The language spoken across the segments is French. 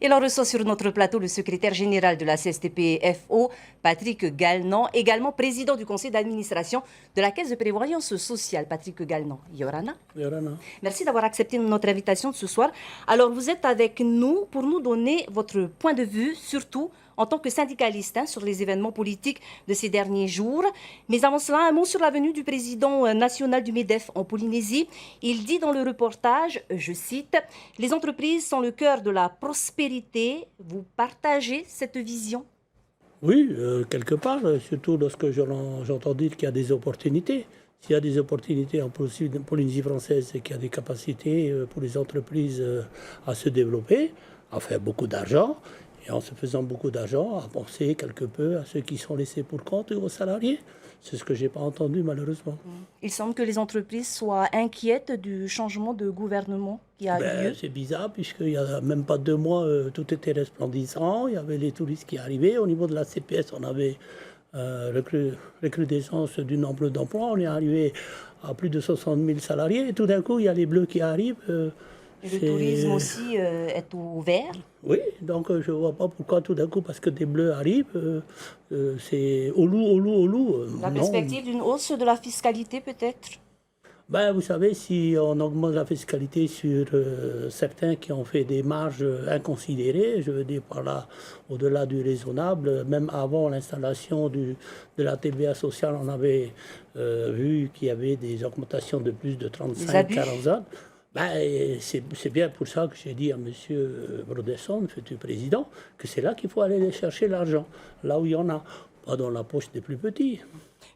Et l'on reçoit sur notre plateau le secrétaire général de la CSTP-FO, Patrick Galnan, également président du conseil d'administration de la Caisse de prévoyance sociale. Patrick Galnan, Yorana. Yorana. Merci d'avoir accepté notre invitation de ce soir. Alors, vous êtes avec nous pour nous donner votre point de vue, surtout en tant que syndicaliste, sur les événements politiques de ces derniers jours. Mais avant cela, un mot sur la venue du président national du MEDEF en Polynésie. Il dit dans le reportage, je cite, « Les entreprises sont le cœur de la prospérité. » Vous partagez cette vision? Oui, quelque part, surtout lorsque j'entends dire qu'il y a des opportunités. S'il y a des opportunités en Polynésie française et qu'il y a des capacités pour les entreprises à se développer, à faire beaucoup d'argent, et en se faisant beaucoup d'argent, à penser quelque peu à ceux qui sont laissés pour compte et aux salariés. C'est ce que je n'ai pas entendu, malheureusement. Il semble que les entreprises soient inquiètes du changement de gouvernement qui a eu lieu. C'est bizarre, puisqu'il n'y a même pas 2 mois, tout était resplendissant. Il y avait les touristes qui arrivaient. Au niveau de la CPS, on avait recrudescence du nombre d'emplois. On est arrivé à plus de 60 000 salariés. Et tout d'un coup, il y a les Bleus qui arrivent. Et le tourisme aussi est ouvert. Oui, donc je ne vois pas pourquoi tout d'un coup, parce que des Bleus arrivent, c'est au loup. La perspective d'une hausse de la fiscalité peut-être? Vous savez, si on augmente la fiscalité sur certains qui ont fait des marges inconsidérées, je veux dire par là, au-delà du raisonnable, même avant l'installation de la TVA sociale, on avait vu qu'il y avait des augmentations de plus de 35-40 ans. C'est bien pour ça que j'ai dit à M. Brodesson, futur président, que c'est là qu'il faut aller chercher l'argent, là où il y en a, pas dans la poche des plus petits.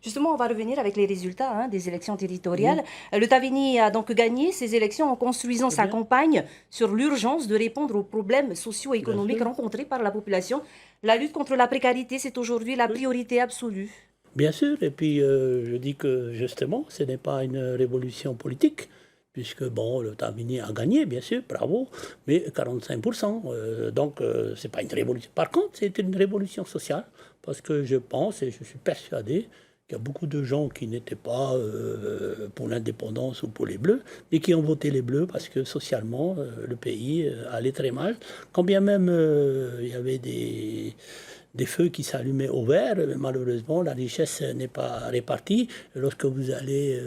Justement, on va revenir avec les résultats des élections territoriales. Le Tavini a donc gagné ces élections en construisant sa campagne sur l'urgence de répondre aux problèmes socio-économiques rencontrés par la population. La lutte contre la précarité, c'est aujourd'hui la priorité absolue. Bien sûr, et puis je dis que justement, ce n'est pas une révolution politique, puisque le Tavini a gagné, bien sûr, bravo, mais 45%. Donc, ce n'est pas une révolution. Par contre, c'est une révolution sociale, parce que je pense et je suis persuadé qu'il y a beaucoup de gens qui n'étaient pas pour l'indépendance ou pour les Bleus, mais qui ont voté les Bleus parce que socialement, le pays allait très mal. Quand bien même il y avait des feux qui s'allumaient au vert, mais malheureusement, la richesse n'est pas répartie. Lorsque vous allez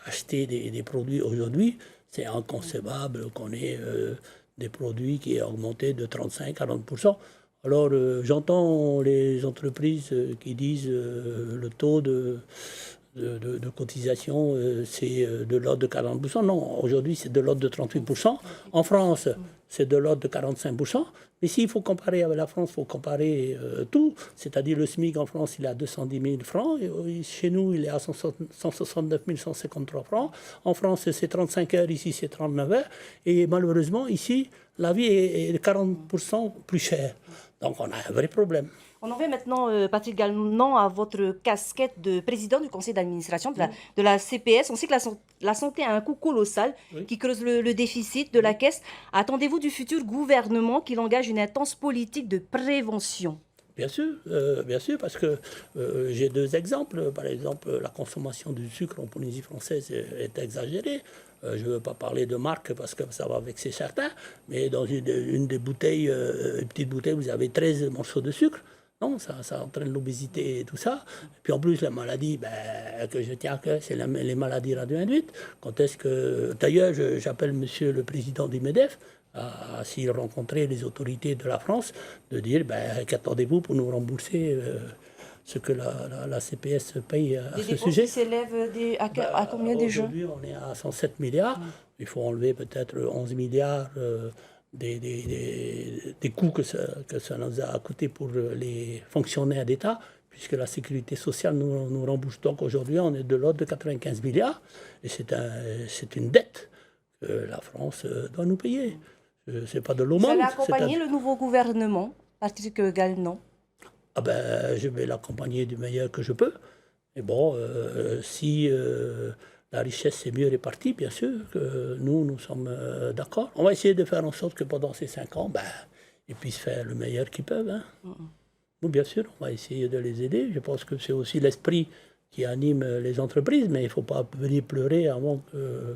acheter des produits aujourd'hui, c'est inconcevable qu'on ait des produits qui aient augmenté de 35-40%. Alors, j'entends les entreprises qui disent le taux de cotisation, c'est de l'ordre de 40%. Non, aujourd'hui, c'est de l'ordre de 38%. En France, c'est de l'ordre de 45%. Mais s'il faut comparer avec la France, il faut comparer tout. C'est-à-dire le SMIC en France, il est à 210 000 francs. Et chez nous, il est à 169 153 francs. En France, c'est 35 heures. Ici, c'est 39 heures. Et malheureusement, ici, la vie est 40% plus chère. Donc, on a un vrai problème. On en vient maintenant, Patrick Galnan, à votre casquette de président du conseil d'administration de la CPS. On sait que la santé a un coût colossal qui creuse le déficit de la caisse. Attendez-vous du futur gouvernement qu'il engage une intense politique de prévention? Bien sûr, parce que j'ai 2 exemples. Par exemple, la consommation du sucre en Polynésie française est exagérée. Je ne veux pas parler de marque parce que ça va vexer certains, mais dans une des bouteilles, une petite bouteille, vous avez 13 morceaux de sucre. Non, ça entraîne l'obésité et tout ça. Et puis en plus, la maladie que je tiens à cœur, c'est les maladies radio-induites. Quand est-ce que... D'ailleurs, j'appelle monsieur le président du MEDEF, s'il rencontrait les autorités de la France, de dire qu'attendez-vous pour nous rembourser ce que la CPS paye à ce sujet. Qui s'élèvent à combien déjà? Aujourd'hui, on est à 107 milliards. Il faut enlever peut-être 11 milliards des coûts que ça nous a coûté pour les fonctionnaires d'État, puisque la sécurité sociale nous rembourse. Donc aujourd'hui, on est de l'ordre de 95 milliards. Et c'est une dette que la France doit nous payer. C'est pas de l'aumône. Vous allez accompagner le nouveau gouvernement, Patrick Galnan? Je vais l'accompagner du meilleur que je peux. Et si la richesse est mieux répartie, bien sûr, que nous sommes d'accord. On va essayer de faire en sorte que pendant ces 5 ans, ils puissent faire le meilleur qu'ils peuvent. Hein. Nous, bien sûr, on va essayer de les aider. Je pense que c'est aussi l'esprit qui anime les entreprises, mais il ne faut pas venir pleurer avant que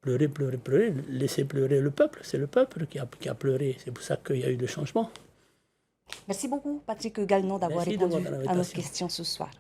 pleurer, pleurer, pleurer, laisser pleurer le peuple. C'est le peuple qui a pleuré. C'est pour ça qu'il y a eu le changement. Merci beaucoup, Patrick Gagnon, d'avoir Merci de répondu votre à nos invitation. questions ce soir.